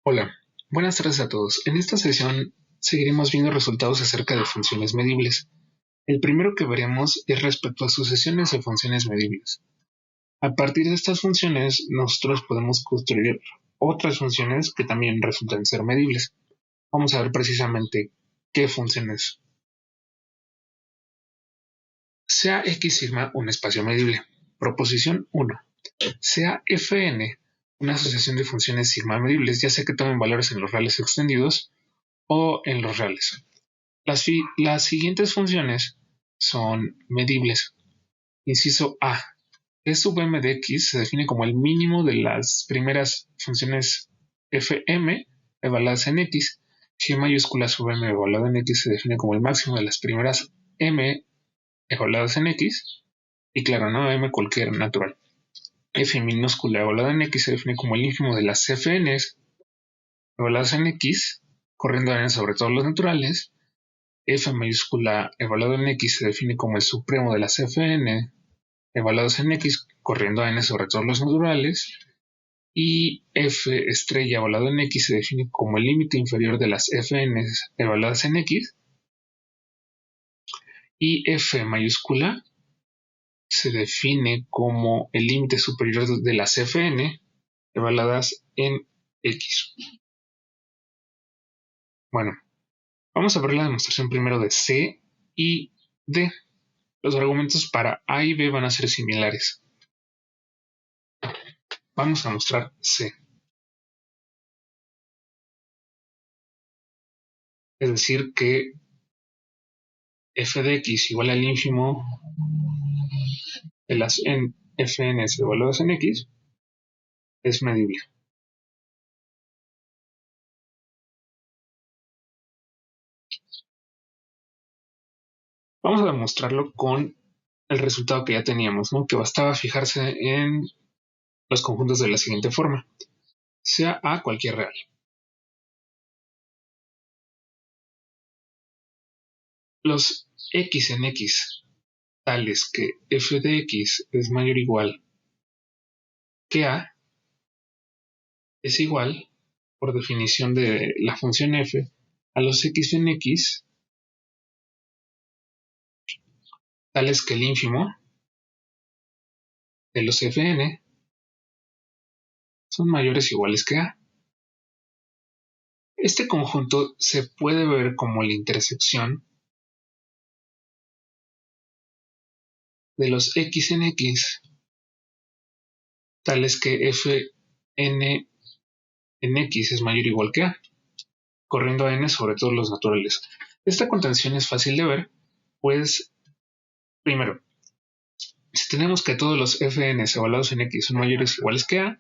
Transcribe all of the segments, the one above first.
Hola, buenas tardes a todos. En esta sesión seguiremos viendo resultados acerca de funciones medibles. El primero que veremos es respecto a sucesiones de funciones medibles. A partir de estas funciones, nosotros podemos construir otras funciones que también resultan ser medibles. Vamos a ver precisamente qué funciones. Sea X sigma un espacio medible. Proposición 1. Sea Fn una asociación de funciones sigma medibles, ya sea que tomen valores en los reales extendidos o en los reales. Las siguientes funciones son medibles. Inciso A. E sub m de x se define como el mínimo de las primeras funciones fm evaluadas en x. G mayúscula sub m evaluada en x se define como el máximo de las primeras m evaluadas en x. Y claro, no m cualquier natural. F minúscula evaluada en x se define como el ínfimo de las fn's evaluadas en x, corriendo n sobre todos los naturales. F mayúscula evaluado en x se define como el supremo de las Fn evaluados en x, corriendo a n sobre todos los naturales. Y F estrella evaluado en x se define como el límite inferior de las Fn evaluadas en x. Y F mayúscula se define como el límite superior de las Fn evaluadas en x. Bueno, vamos a ver la demostración primero de C y D. Los argumentos para A y B van a ser similares. Vamos a mostrar C. Es decir, que f de x igual al ínfimo de las fn evaluadas en x es medible. Vamos a demostrarlo con el resultado que ya teníamos, ¿no? Que bastaba fijarse en los conjuntos de la siguiente forma. Sea A cualquier real. Los x en x tales que f de x es mayor o igual que A es igual, por definición de la función f, a los x en x tales que el ínfimo de los fn son mayores o iguales que A. Este conjunto se puede ver como la intersección de los x en x tales que fn en x es mayor o igual que A, corriendo a n sobre todos los naturales. Esta contención es fácil de ver, pues primero, si tenemos que todos los fn evaluados en x son mayores o iguales que A,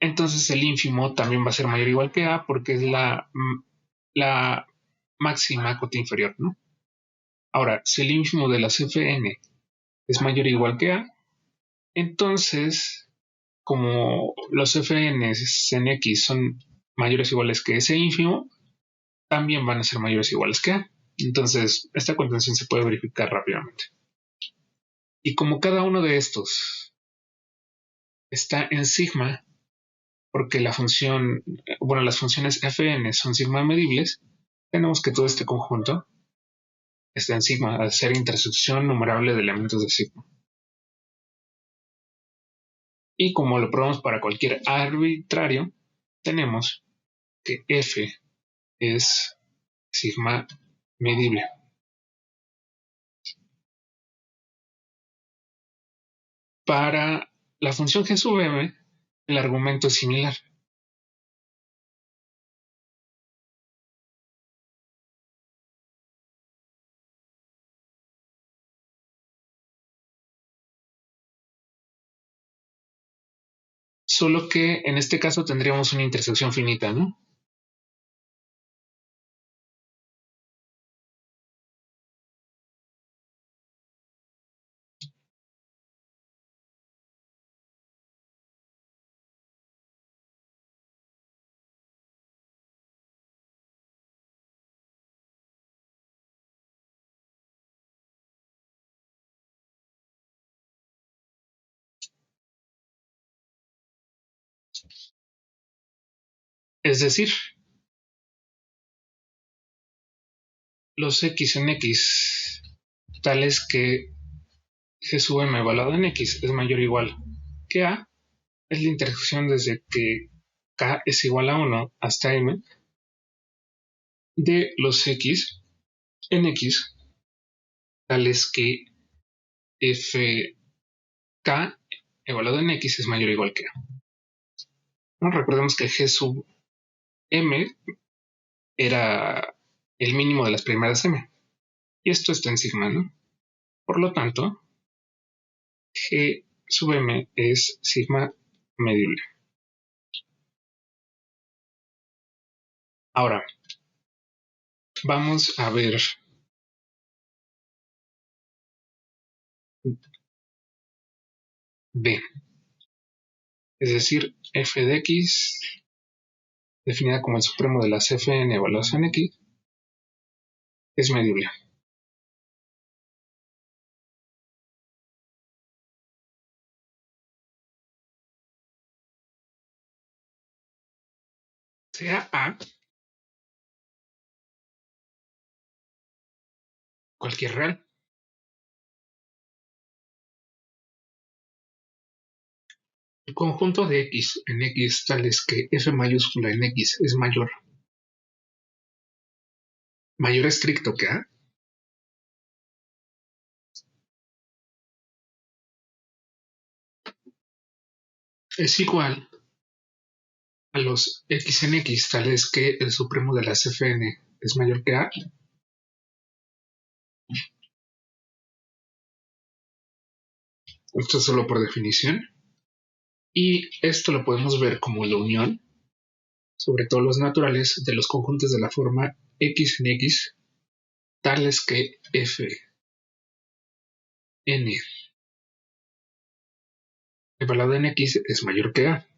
entonces el ínfimo también va a ser mayor o igual que A porque es la máxima cota inferior, ¿no? Ahora, si el ínfimo de las fn es mayor o igual que A, entonces, como los fn's en x son mayores o iguales que ese ínfimo, también van a ser mayores o iguales que A. Entonces, esta contención se puede verificar rápidamente. Y como cada uno de estos está en sigma, porque la función, bueno, las funciones fn son sigma medibles, tenemos que todo este conjunto está en sigma, al ser intersección numerable de elementos de sigma. Y como lo probamos para cualquier arbitrario, tenemos que f es sigma medible. Para la función g sub m, el argumento es similar. Solo que en este caso tendríamos una intersección finita, ¿no? Es decir, los x en x tales que g sub m evaluado en x es mayor o igual que a es la intersección desde que k es igual a 1 hasta m de los x en x tales que fk evaluado en x es mayor o igual que a. ¿No? Recordemos que g sub m era el mínimo de las primeras m y esto está en sigma, ¿no? Por lo tanto, g sub m es sigma medible. Ahora, vamos a ver b, es decir, f de x definida como el supremo de las fn evaluadas en x es medible. Sea a cualquier real. El conjunto de x en x tales que f mayúscula en x es mayor estricto que a es igual a los x en x tales que el supremo de las fn es mayor que a. Esto es solo por definición. Y esto lo podemos ver como la unión, sobre todo los naturales, de los conjuntos de la forma x en x, tales que f n evaluado en x es mayor que a.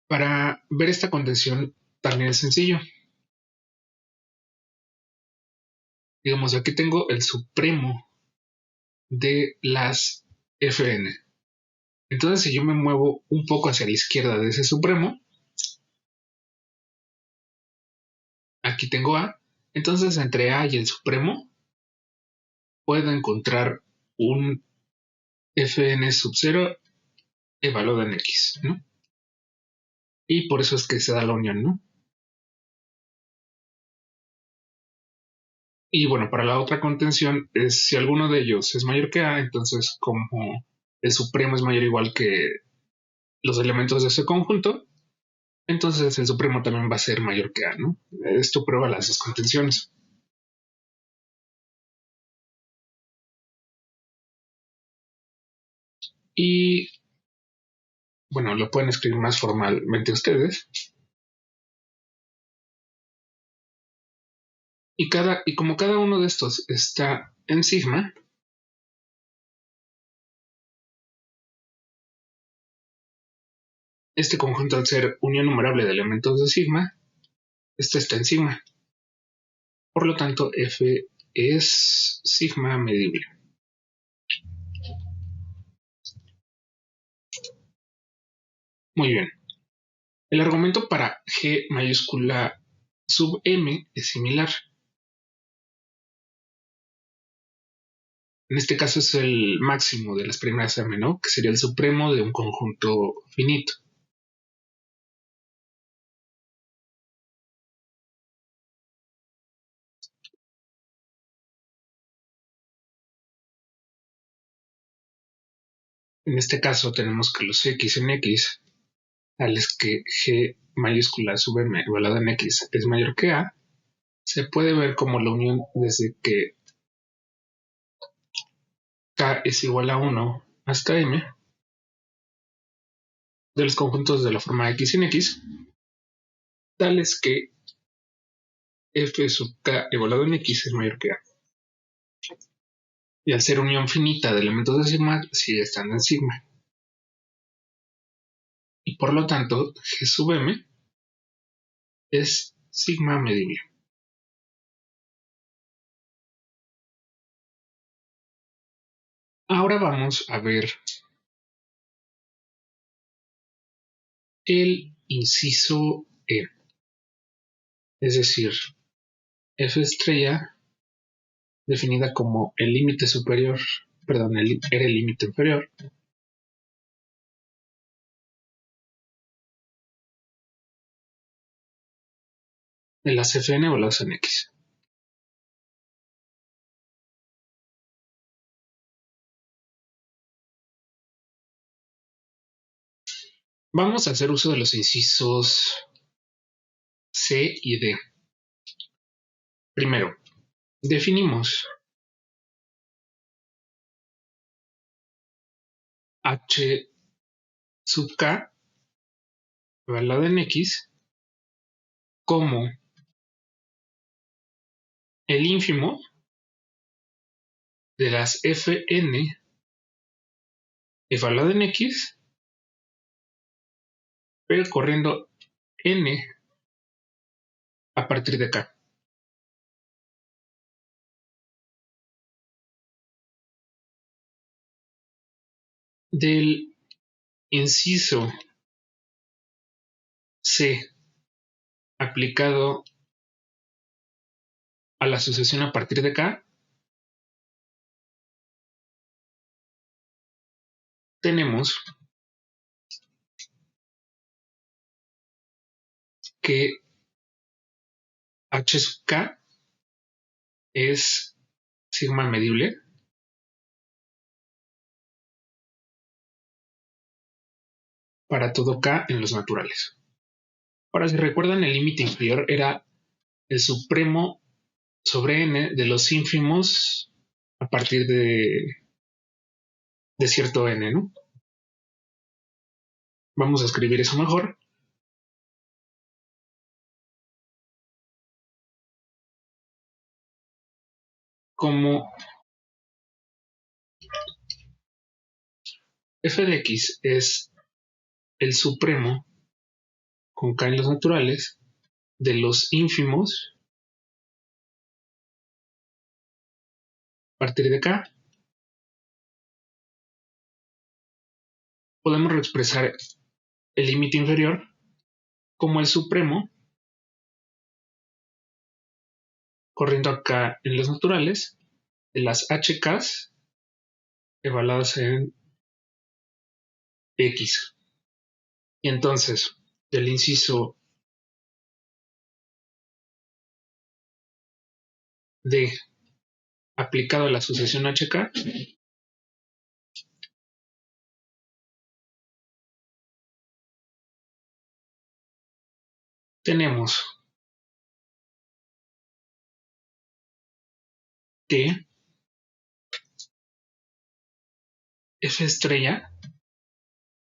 Para ver esta contención también es sencillo. Digamos, aquí tengo el supremo de las fn. Entonces, si yo me muevo un poco hacia la izquierda de ese supremo, aquí tengo a. Entonces, entre a y el supremo, puedo encontrar un fn sub 0 evaluado en x, ¿no? Y por eso es que se da la unión, ¿no? Y bueno, para la otra contención es si alguno de ellos es mayor que a, entonces como el supremo es mayor o igual que los elementos de ese conjunto, entonces el supremo también va a ser mayor que a, ¿no? Esto prueba las dos contenciones. Y bueno, lo pueden escribir más formalmente ustedes. Y como cada uno de estos está en sigma, este conjunto al ser unión numerable de elementos de sigma, este está en sigma. Por lo tanto, F es sigma medible. Muy bien. El argumento para G mayúscula sub m es similar. En este caso es el máximo de las primeras m, ¿no? Que sería el supremo de un conjunto finito. En este caso tenemos que los x en x, tales que G mayúscula sub m igualado en x es mayor que a, se puede ver como la unión desde que k es igual a 1 hasta m de los conjuntos de la forma x en x, tales que f sub k igualado en x es mayor que a. Y al ser unión finita de elementos de sigma, sigue estando en sigma. Y por lo tanto, G sub m es sigma medible. Ahora vamos a ver el inciso E. Es decir, F estrella definida como el límite superior, perdón, era el límite inferior de las Fn evaluadas en X. Vamos a hacer uso de los incisos C y D. Primero, definimos H sub K evaluada en X como el ínfimo de las Fn evaluada en X, pero corriendo n a partir de K. Del inciso C aplicado a la sucesión a partir de K, tenemos que H sub K es sigma medible para todo K en los naturales. Ahora, si recuerdan, el límite inferior era el supremo sobre n de los ínfimos a partir de cierto n, ¿no? Vamos a escribir eso mejor. Como f de x es el supremo con k en los naturales de los ínfimos a partir de k, podemos expresar el límite inferior como el supremo corriendo acá en los naturales de las hk's evaluadas en x. Y entonces, del inciso D aplicado a la sucesión hk, tenemos que f estrella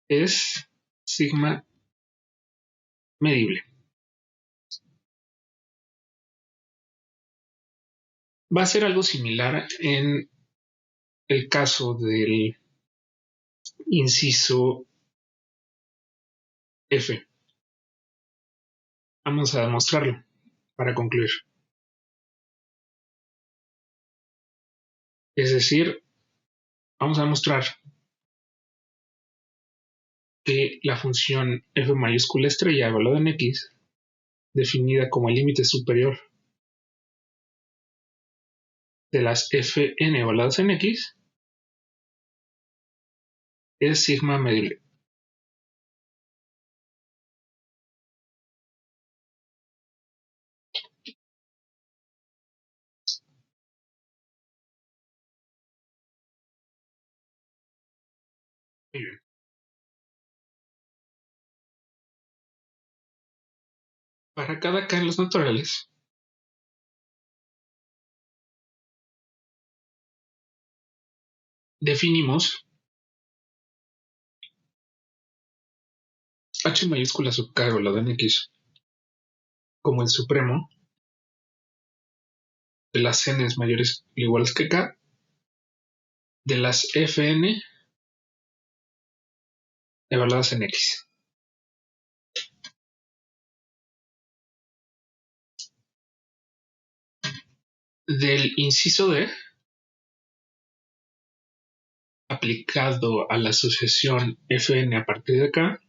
es sigma medible. Va a ser algo similar en el caso del inciso F. Vamos a demostrarlo para concluir. Es decir, vamos a demostrar que la función f mayúscula estrella evaluada en x, definida como el límite superior de las fn evaluadas en x, es sigma medible. Muy bien. Para cada k en los naturales, definimos h mayúscula sub k evaluada en x como el supremo de las n mayores o iguales que k de las fn evaluadas en x. Del inciso D aplicado a la asociación fn a partir de k,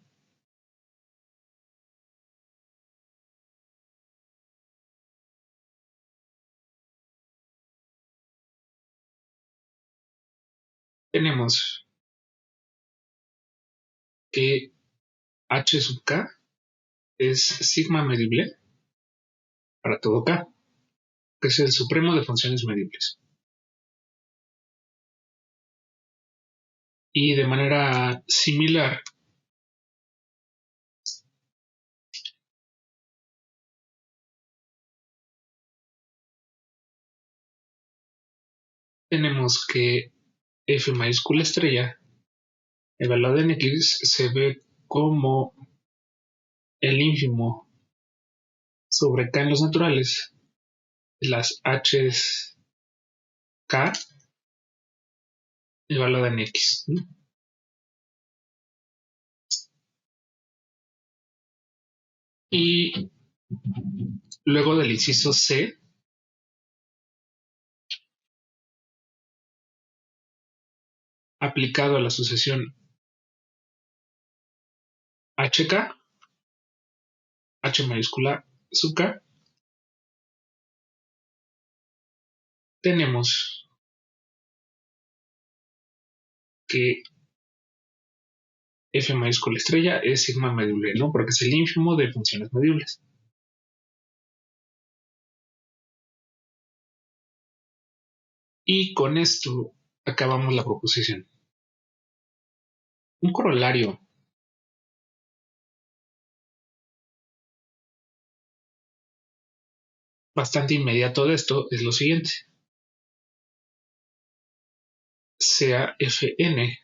tenemos que H sub K es sigma medible para todo K, que es el supremo de funciones medibles. Y de manera similar, tenemos que F mayúscula estrella evaluada en X se ve como el ínfimo sobre K en los naturales, las H's K evaluada en X, ¿no? Y luego del inciso C, aplicado a la sucesión HK, H mayúscula sub K, tenemos que F mayúscula estrella es sigma medible, ¿no? Porque es el ínfimo de funciones medibles. Y con esto acabamos la proposición. Un corolario bastante inmediato de esto es lo siguiente. Sea Fn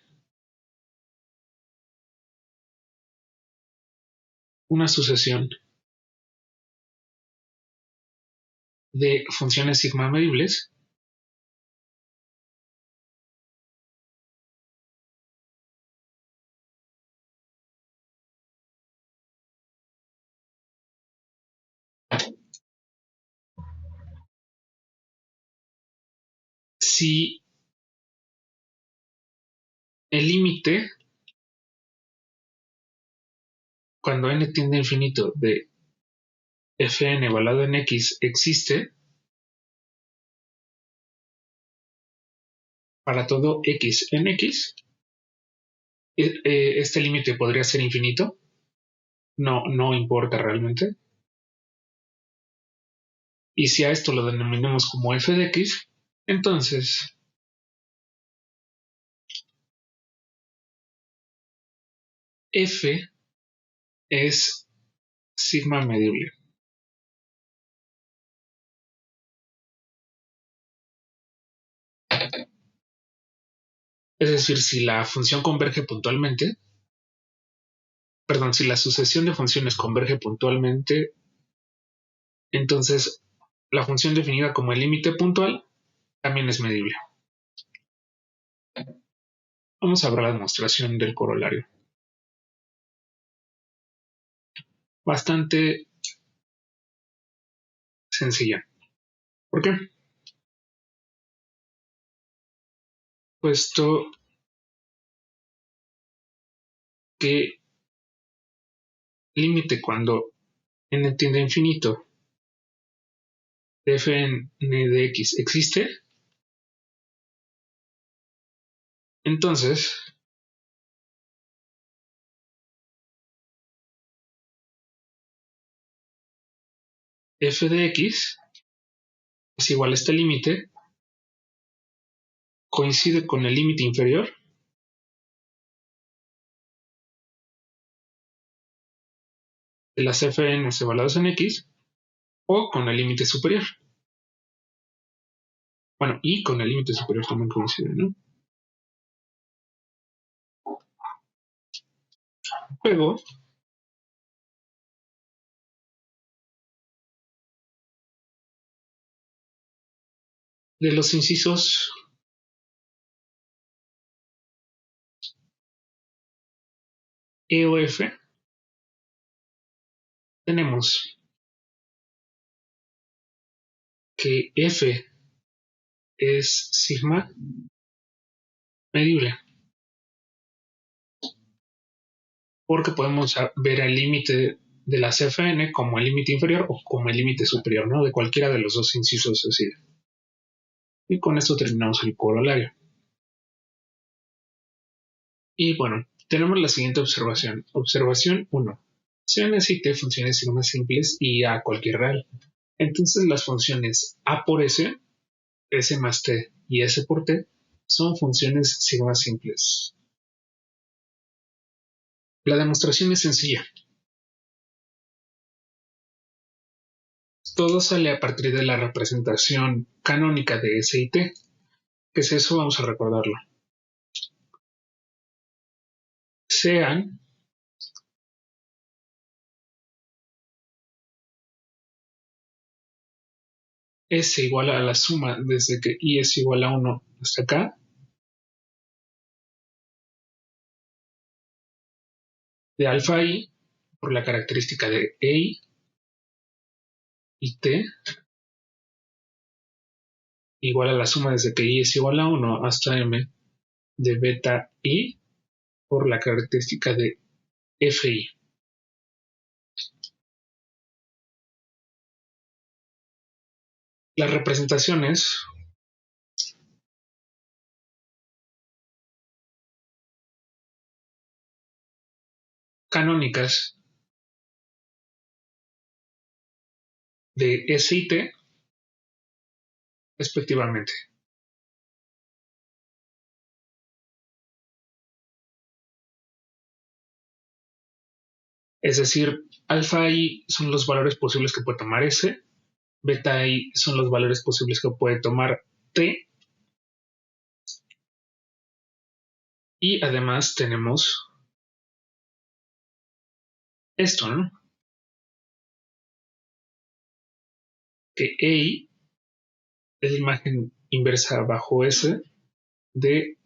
una sucesión de funciones sigma medibles si el límite cuando n tiende a infinito de Fn evaluado en X existe para todo X en X, este límite podría ser infinito, no importa realmente. Y si a esto lo denominamos como f de x, entonces f es sigma medible. Es decir, si la función converge puntualmente, perdón, si la sucesión de funciones converge puntualmente, entonces la función definida como el límite puntual también es medible. Vamos a ver la demostración del corolario. Bastante sencilla. ¿Por qué? Puesto que límite cuando n tiende a infinito de fn de x existe, entonces f de x es igual a este límite, coincide con el límite inferior de las fn evaluadas en x o con el límite superior. Bueno, y con el límite superior también coincide, ¿no? Luego, de los incisos E o F, tenemos que F es sigma medible, porque podemos ver el límite de las Fn como el límite inferior o como el límite superior, ¿no? De cualquiera de los dos incisos así. Y con esto terminamos el corolario. Y bueno, tenemos la siguiente observación. Observación 1. Se necesita funciones sigma simples y a cualquier real. Entonces las funciones a por s, s más t y s por t son funciones sigma simples. La demostración es sencilla. Todo sale a partir de la representación canónica de S y T. ¿Qué es eso? Vamos a recordarlo. Sean S igual a la suma desde que I es igual a 1 hasta acá, de alfa I por la característica de EI y T igual a la suma desde que I es igual a 1 hasta M de beta I por la característica de FI. Las representaciones canónicas de S y T respectivamente. Es decir, alfa I son los valores posibles que puede tomar S, beta I son los valores posibles que puede tomar T, y además tenemos esto, ¿no? Que EI es la imagen inversa bajo S de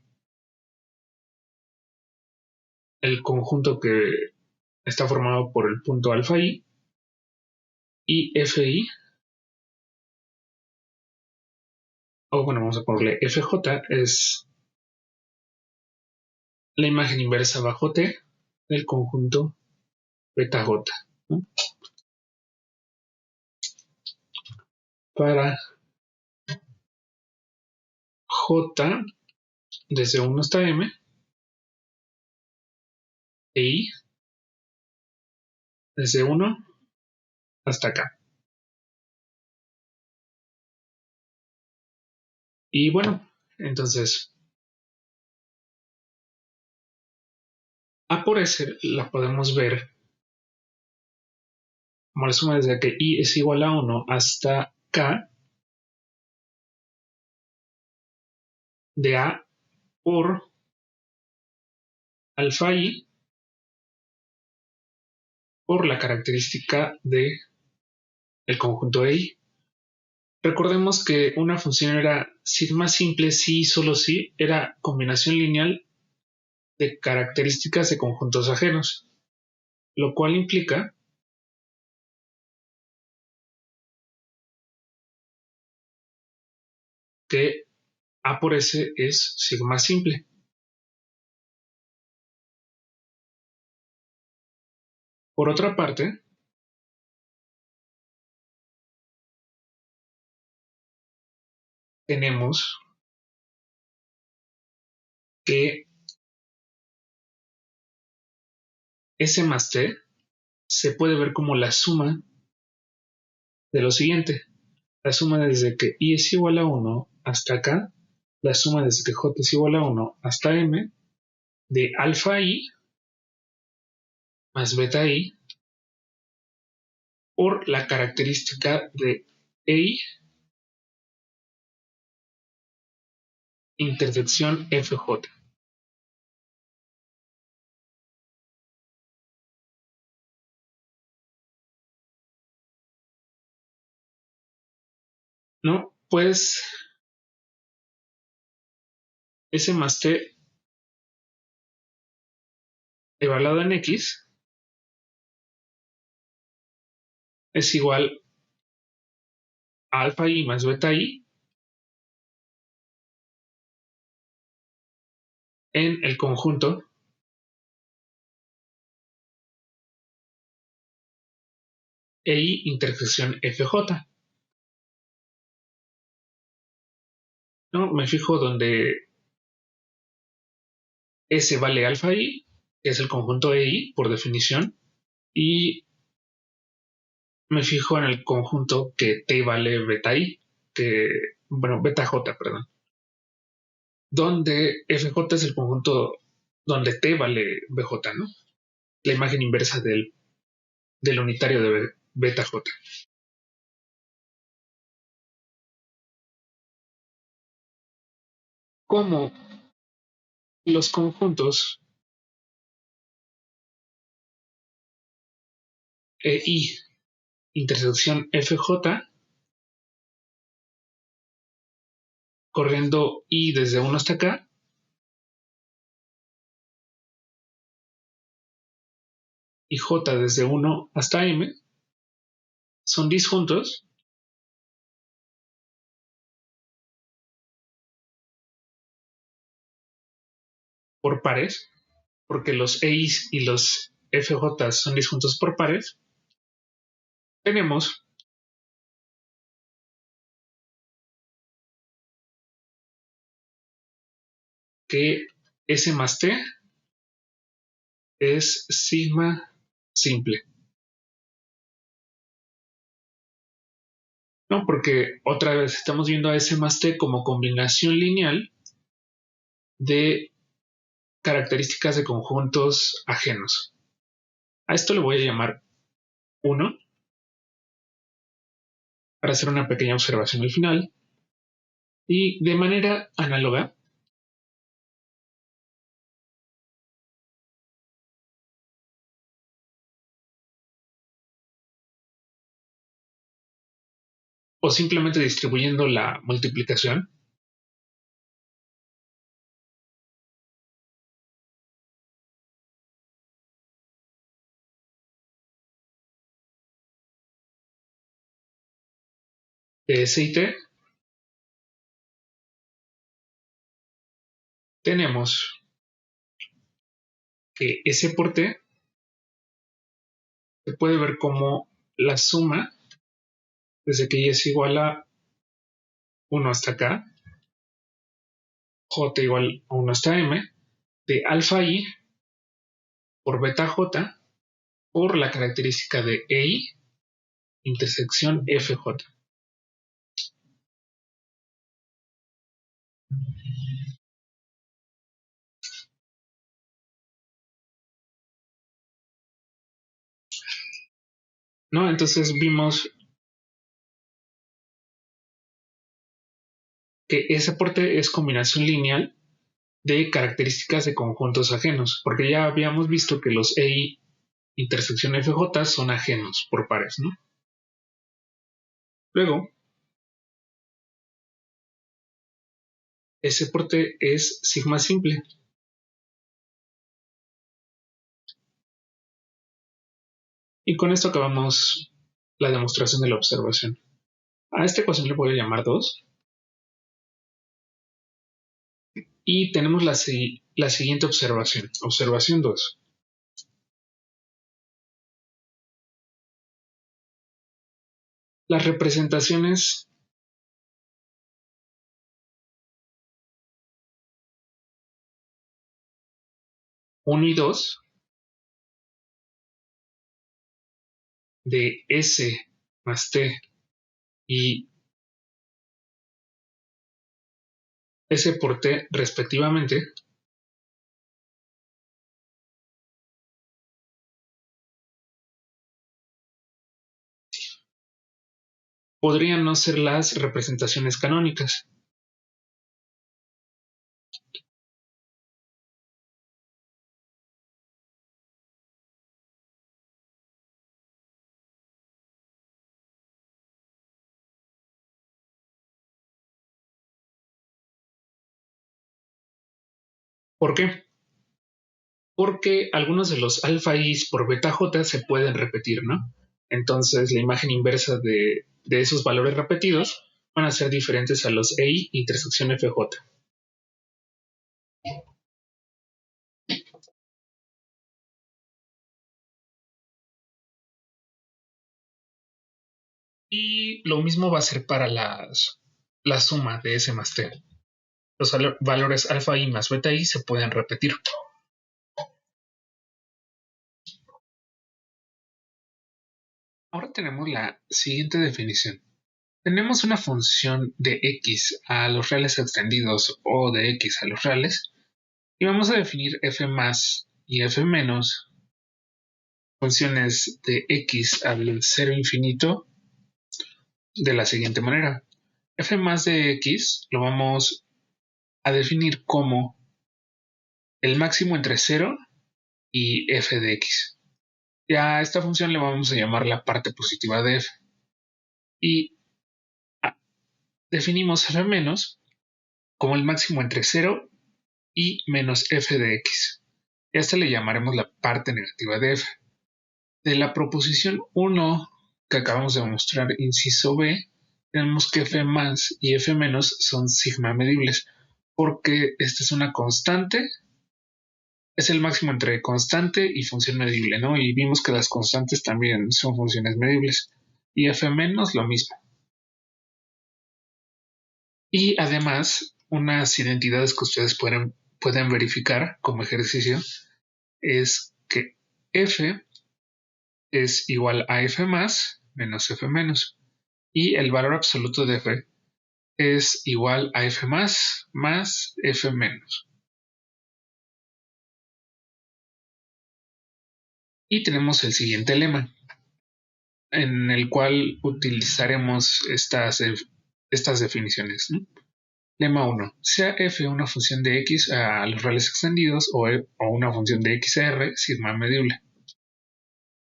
el conjunto que está formado por el punto alfa I, y FI, o bueno, vamos a ponerle FJ, es la imagen inversa bajo T del conjunto beta J, ¿no? Para J desde 1 hasta M, e I desde 1 hasta acá. Y bueno, entonces A por S la podemos ver como la suma desde que I es igual a 1 hasta K de A por alfa I por la característica de el conjunto de I. Recordemos que una función era sigma simple si y solo si era combinación lineal de características de conjuntos ajenos, lo cual implica que A por S es sigma simple. Por otra parte, tenemos que S más T se puede ver como la suma de lo siguiente. La suma desde que I es igual a 1 hasta acá, la suma desde que J es igual a 1 hasta M de alfa I más beta I por la característica de EI intersección FJ. ¿No? Pues S más T evaluado en X es igual a alfa I más beta I en el conjunto EI intersección FJ. ¿No? Me fijo donde S vale alfa I, que es el conjunto EI por definición, y me fijo en el conjunto que T vale beta I, beta J, perdón, donde FJ es el conjunto donde T vale BJ, ¿no? La imagen inversa del unitario de beta J. Como los conjuntos EI intersección FJ corriendo I desde 1 hasta acá y J desde 1 hasta M son disjuntos por pares, porque los EIs y los FJ son disjuntos por pares, tenemos que S más T es sigma simple. No, porque otra vez estamos viendo a S más T como combinación lineal de características de conjuntos ajenos. A esto le voy a llamar 1 para hacer una pequeña observación al final. Y de manera análoga, o simplemente distribuyendo la multiplicación, de S y T, tenemos que S por T se puede ver como la suma desde que Y es igual a 1 hasta acá, J igual a 1 hasta M, de alfa I por beta J por la característica de EI intersección FJ. ¿No? Entonces vimos que S por T es combinación lineal de características de conjuntos ajenos, porque ya habíamos visto que los EI intersección FJ son ajenos por pares, ¿no? Luego, S por T es sigma simple. Y con esto acabamos la demostración de la observación. A esta ecuación le voy a llamar 2. Y tenemos la siguiente observación. Observación 2. Las representaciones uno y 2 de S más T y S por T respectivamente podrían no ser las representaciones canónicas. ¿Por qué? Porque algunos de los alfa i's por beta j se pueden repetir, ¿no? Entonces la imagen inversa de esos valores repetidos van a ser diferentes a los EI intersección FJ. Y lo mismo va a ser para la suma de S más T. Los valores alfa i más beta i se pueden repetir. Ahora tenemos la siguiente definición. Tenemos una función de x a los reales extendidos o de x a los reales y vamos a definir f más y f menos, funciones de x al 0 infinito, de la siguiente manera. F más de x lo vamos a definir como el máximo entre 0 y f de x. Y a esta función le vamos a llamar la parte positiva de f. Y definimos f menos como el máximo entre 0 y menos f de x. Y a esta le llamaremos la parte negativa de f. De la proposición 1 que acabamos de mostrar, inciso B, tenemos que f más y f menos son sigma medibles, porque esta es una constante, es el máximo entre constante y función medible, ¿no? Y vimos que las constantes también son funciones medibles. Y f menos lo mismo. Y además, unas identidades que ustedes pueden verificar como ejercicio es que f es igual a f más menos f menos. Y el valor absoluto de f es igual a f más f menos. Y tenemos el siguiente lema, en el cual utilizaremos estas definiciones, ¿no? Lema 1. Sea f una función de x a los reales extendidos o una función de x a r sigma medible.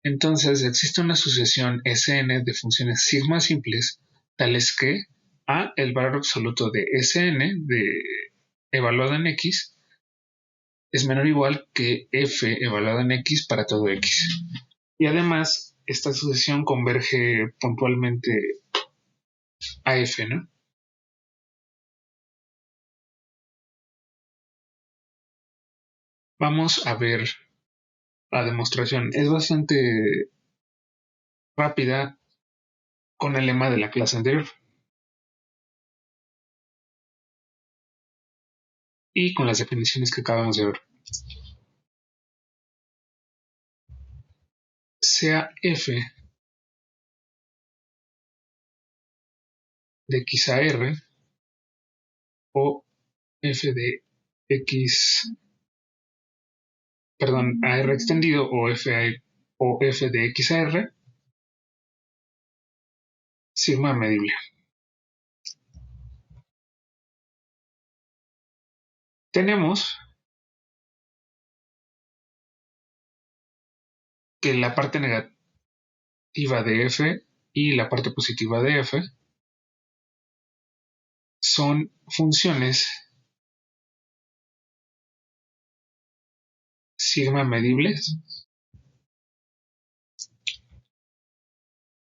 Entonces existe una asociación Sn de funciones sigma simples, tales que a, el valor absoluto de Sn evaluado en x es menor o igual que f evaluado en x para todo x. Y además, esta asociación converge puntualmente a f, ¿no? Vamos a ver la demostración. Es bastante rápida con el lema de la clase anterior. Y con las definiciones que acabamos de ver. Sea f de x a r o f de x, perdón, a r extendido o f de x a r, sigma medible. Tenemos que la parte negativa de f y la parte positiva de f son funciones sigma medibles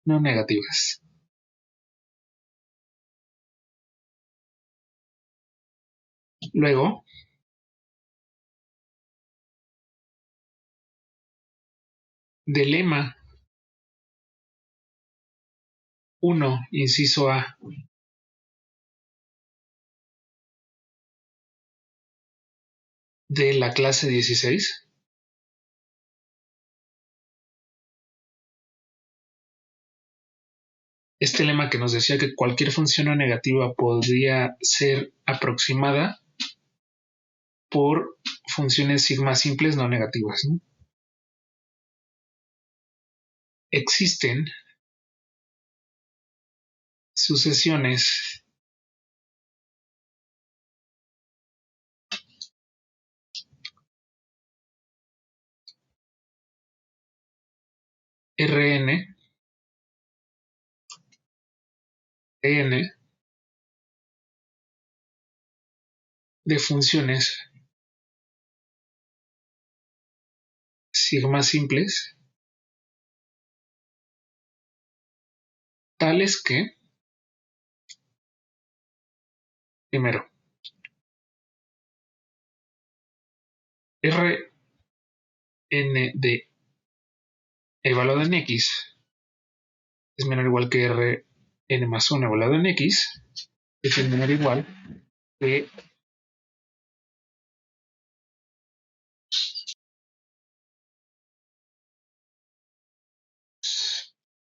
no negativas. Luego, del lema 1, inciso A, de la clase 16, este lema que nos decía que cualquier función no negativa podría ser aproximada por funciones sigma simples no negativas, ¿no? Existen sucesiones Rn, En de funciones sigma simples tales que, primero, Rn de evaluado en x es menor o igual que Rn más 1 evaluado en x, es menor o igual que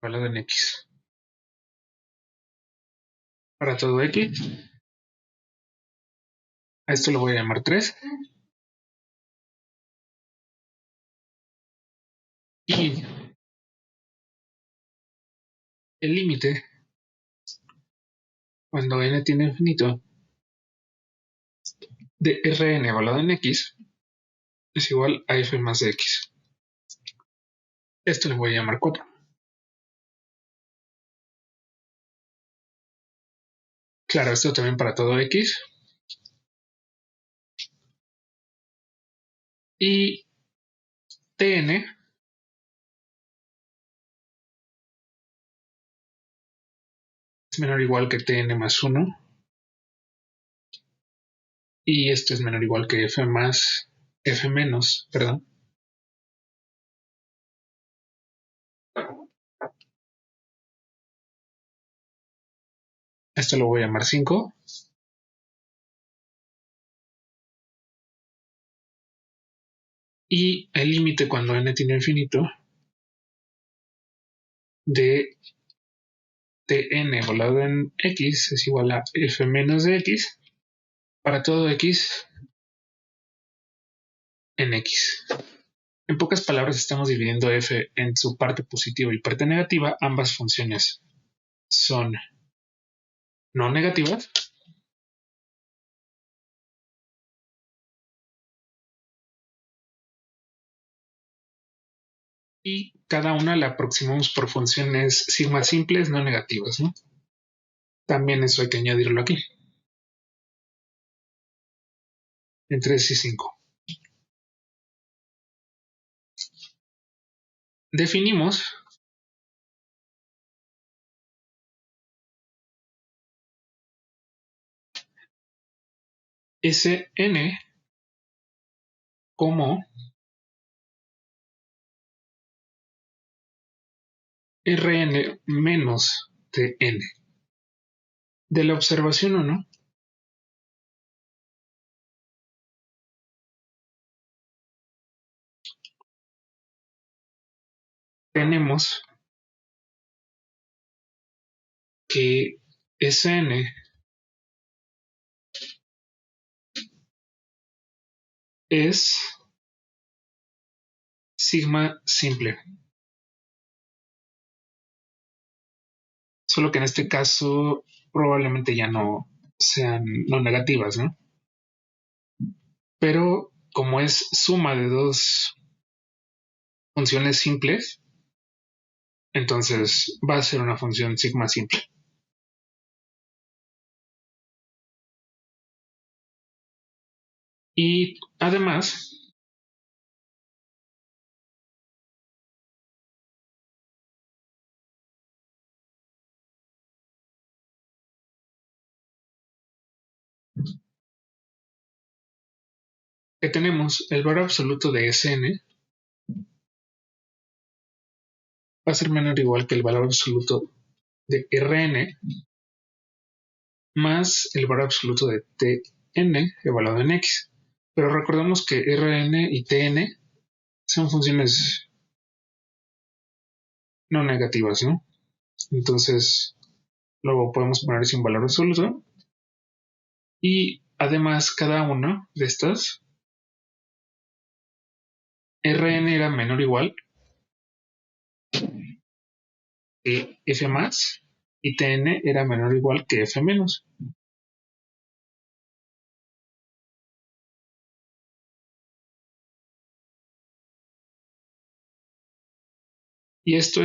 evaluado en X. Para todo X, a esto lo voy a llamar 3. Y el límite, cuando n tiene infinito, de Rn evaluado en X es igual a f más de X. Esto le voy a llamar 4. Claro, esto también para todo X. Y Tn es menor o igual que Tn más 1. Y esto es menor o igual que f más f menos, perdón. Esto lo voy a llamar 5. Y el límite cuando n tiene infinito de Tn evaluado en X es igual a f menos de X para todo X en X. En pocas palabras, estamos dividiendo f en su parte positiva y parte negativa. Ambas funciones son no negativas. Y cada una la aproximamos por funciones sigma simples no negativas, ¿no? También eso hay que añadirlo aquí. En 3 y 5. Definimos Sn como Rn menos Tn. De la observación 1, tenemos que Sn es sigma simple. Solo que en este caso probablemente ya no sean no negativas, ¿no? Pero como es suma de dos funciones simples, entonces va a ser una función sigma simple. Y además, que tenemos el valor absoluto de Sn va a ser menor o igual que el valor absoluto de Rn más el valor absoluto de Tn evaluado en X. Pero recordemos que Rn y Tn son funciones no negativas, ¿no? Entonces, luego podemos poner ese un valor absoluto. Y además, cada una de estas, Rn era menor o igual que F más y Tn era menor o igual que F menos. Y esto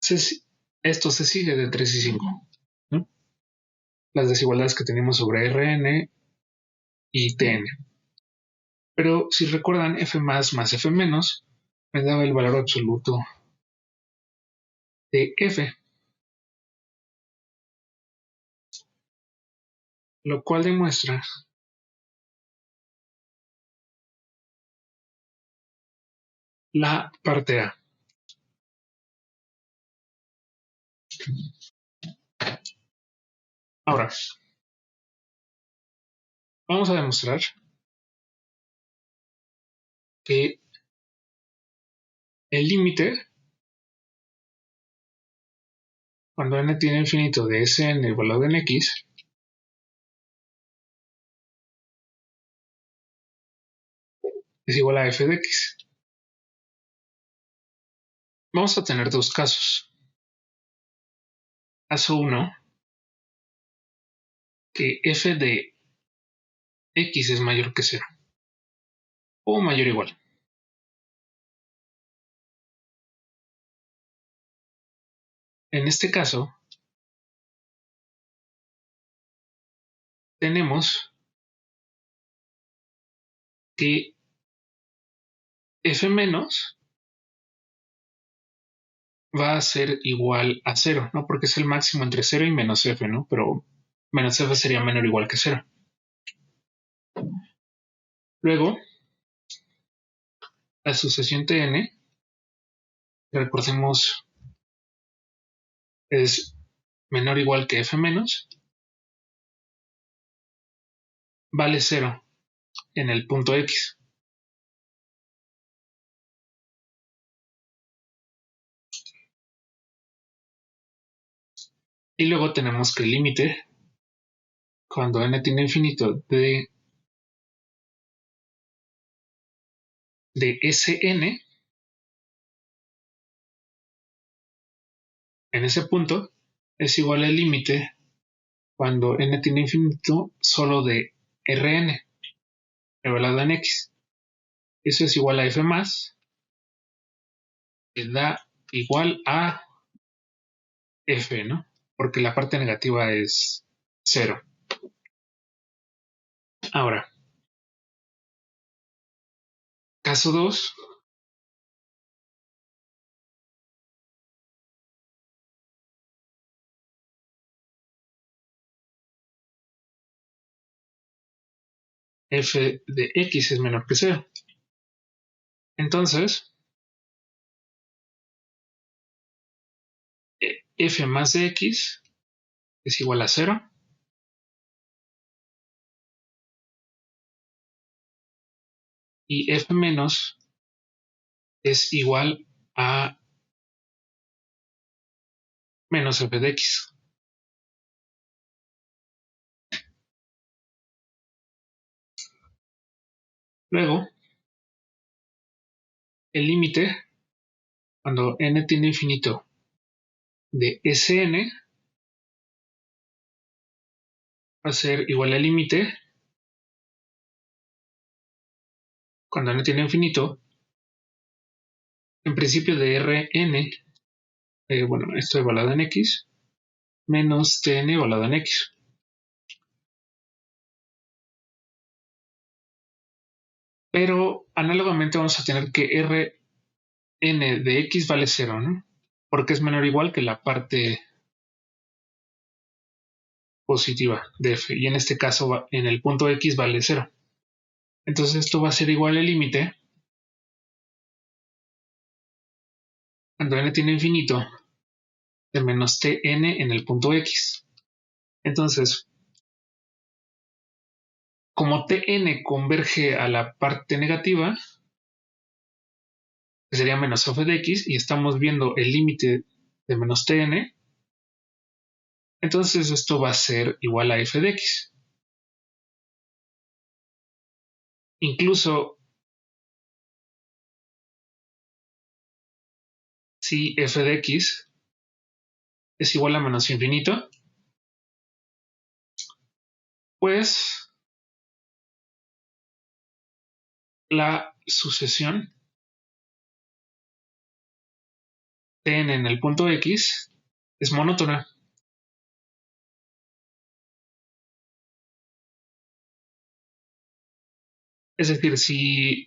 se sigue de 3 y 5, ¿no? Las desigualdades que tenemos sobre Rn y Tn. Pero si recuerdan, F más F menos me daba el valor absoluto de F, lo cual demuestra la parte A. Ahora, vamos a demostrar que el límite cuando n tiene infinito de Sn evaluado en x, es igual a f de x. Vamos a tener dos casos. Caso 1, que f de x es mayor que 0 o mayor o igual. En este caso, tenemos que f menos va a ser igual a 0, ¿no? Porque es el máximo entre 0 y menos f, ¿no? Pero menos f sería menor o igual que 0. Luego, la sucesión Tn, recordemos, es menor o igual que f menos, vale 0 en el punto x. Y luego tenemos que el límite, cuando n tiene infinito de Sn, en ese punto, es igual al límite cuando n tiene infinito solo de Rn, evaluado en x. Eso es igual a f más, que da igual a f, ¿no? Porque la parte negativa es 0. Ahora, caso 2, f de x es menor que 0. Entonces, f más de x es igual a 0 y f menos es igual a menos f de x. Luego, el límite, cuando n tiene infinito de Sn, va a ser igual al límite, cuando n tiene infinito, en principio de Rn, bueno, esto evaluado en x, menos Tn evaluado en x. Pero análogamente vamos a tener que Rn de x vale 0, ¿no? Porque es menor o igual que la parte positiva de f. Y en este caso, en el punto x vale 0. Entonces esto va a ser igual al límite, cuando n tiene infinito, de menos Tn en el punto x. Entonces, como Tn converge a la parte negativa, que sería menos f de x, y estamos viendo el límite de menos Tn, entonces esto va a ser igual a f de x. Incluso si f de x es igual a menos infinito, pues la sucesión Tn en el punto x es monótona. Es decir, si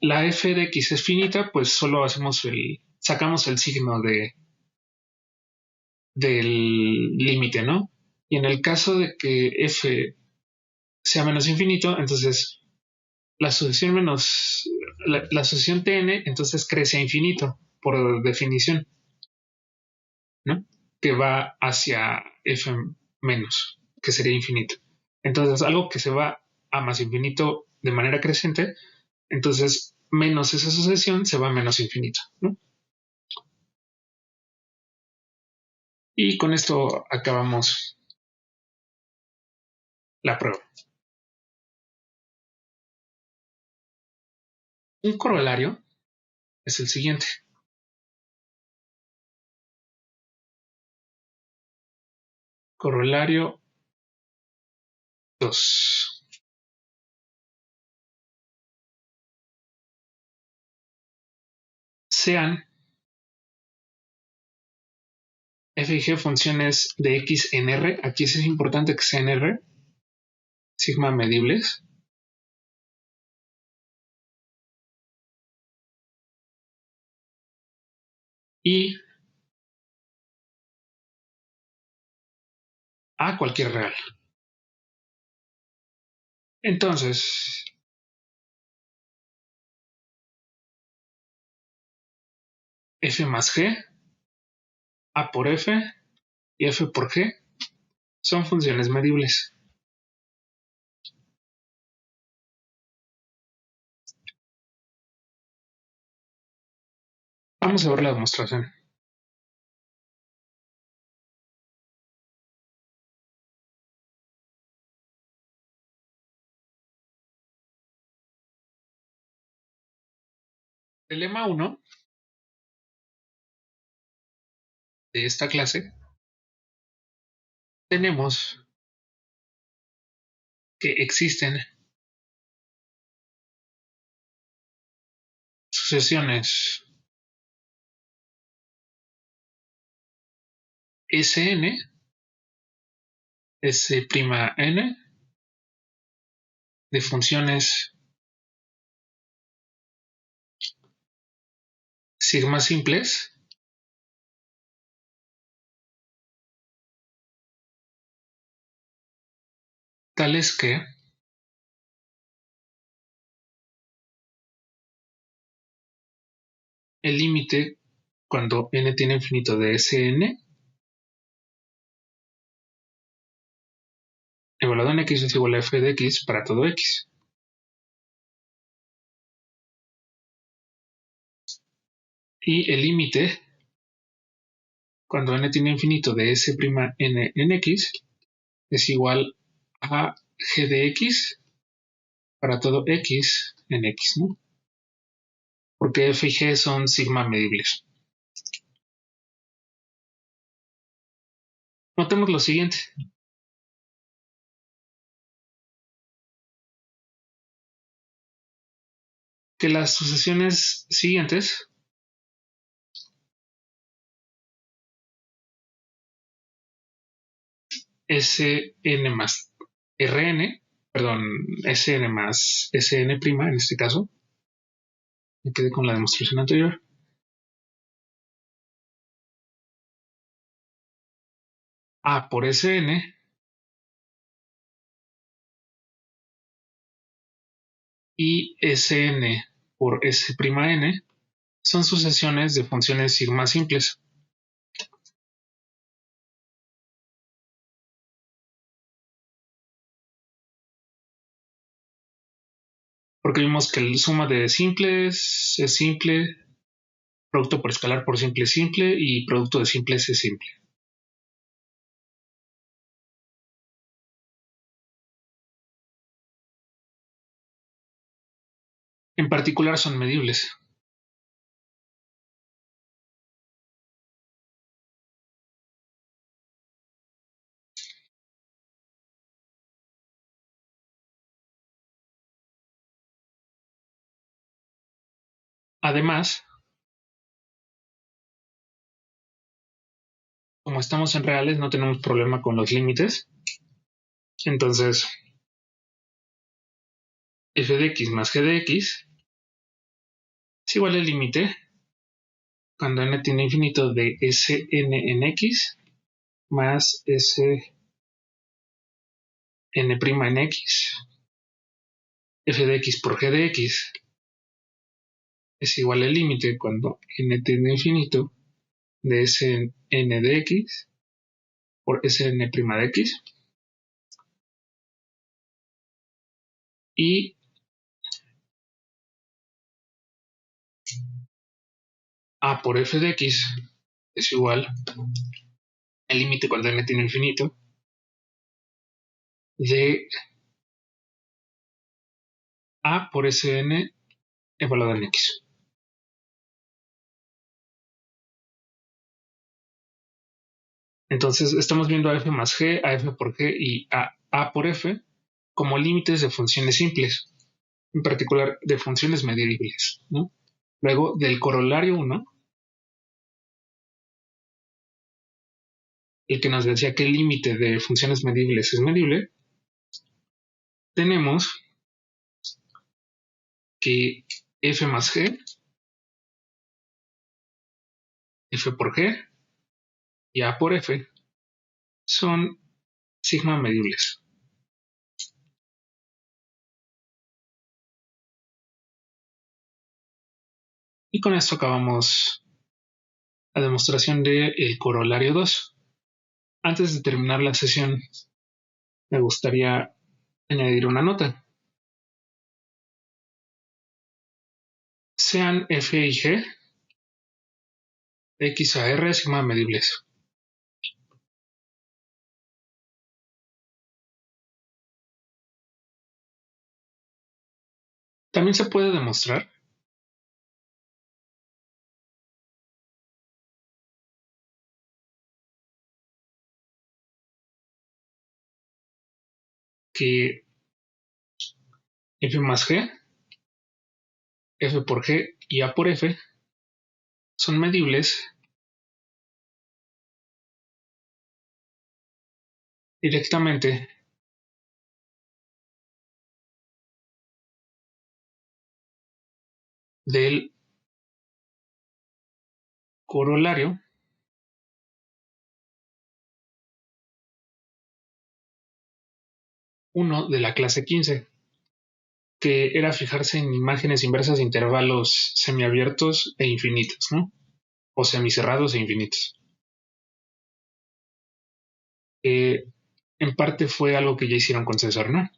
la f de x es finita, pues solo sacamos el signo del límite, ¿no? Y en el caso de que f sea menos infinito, entonces la sucesión Tn entonces crece a infinito, por definición, ¿no? Que va hacia f menos, que sería infinito. Entonces, algo que se va a más infinito de manera creciente, entonces menos esa sucesión se va a menos infinito, ¿no? Y con esto acabamos la prueba. Un corolario es el siguiente. Corolario 2. Sean f y g funciones de x en R. Aquí sí es importante que sean R, sigma medibles. Y a cualquier real. Entonces, f más g, a por f y f por g son funciones medibles. Vamos a ver la demostración. El lema 1 de esta clase tenemos que existen sucesiones Sn, S'N de funciones sigma simples tales que el límite cuando n tiene infinito de Sn evaluado en x es igual a f de x para todo x. Y el límite cuando n tiene infinito de S'N en x es igual a g de x para todo x en x, ¿no? Porque f y g son sigma medibles. Notemos lo siguiente. Que las sucesiones siguientes Sn más Rn, perdón, Sn más Sn' en este caso, me quedé con la demostración anterior, A por Sn y Sn por S'N son sucesiones de funciones sigma simples. Porque vimos que la suma de simples es simple, producto por escalar por simple es simple y producto de simples es simple. En particular son medibles. Además, como estamos en reales, no tenemos problema con los límites. Entonces, f de x más g de x es igual al límite cuando n tiene infinito de Sn en x más Sn' en x, f de x por g de x es igual al límite cuando n tiene infinito de Sn de x por Sn' de x y a por f de x es igual el límite cuando n tiene infinito de a por Sn evaluado en x. Entonces estamos viendo a f más g, a f por g y a por f como límites de funciones simples, en particular de funciones medibles, ¿no? Luego, del corolario 1, el que nos decía que el límite de funciones medibles es medible, tenemos que f más g, f por g y a por f son sigma medibles. Y con esto acabamos la demostración del corolario 2. Antes de terminar la sesión, me gustaría añadir una nota. Sean f y g de x a r sigma medibles. También se puede demostrar que f más g, f por g y a por f son medibles directamente del corolario 1 de la clase 15, que era fijarse en imágenes inversas de intervalos semiabiertos e infinitos, ¿no? O semicerrados e infinitos. En parte fue algo que ya hicieron con César, ¿no?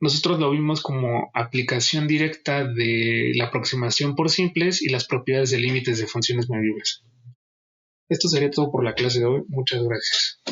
Nosotros lo vimos como aplicación directa de la aproximación por simples y las propiedades de límites de funciones medibles. Esto sería todo por la clase de hoy. Muchas gracias.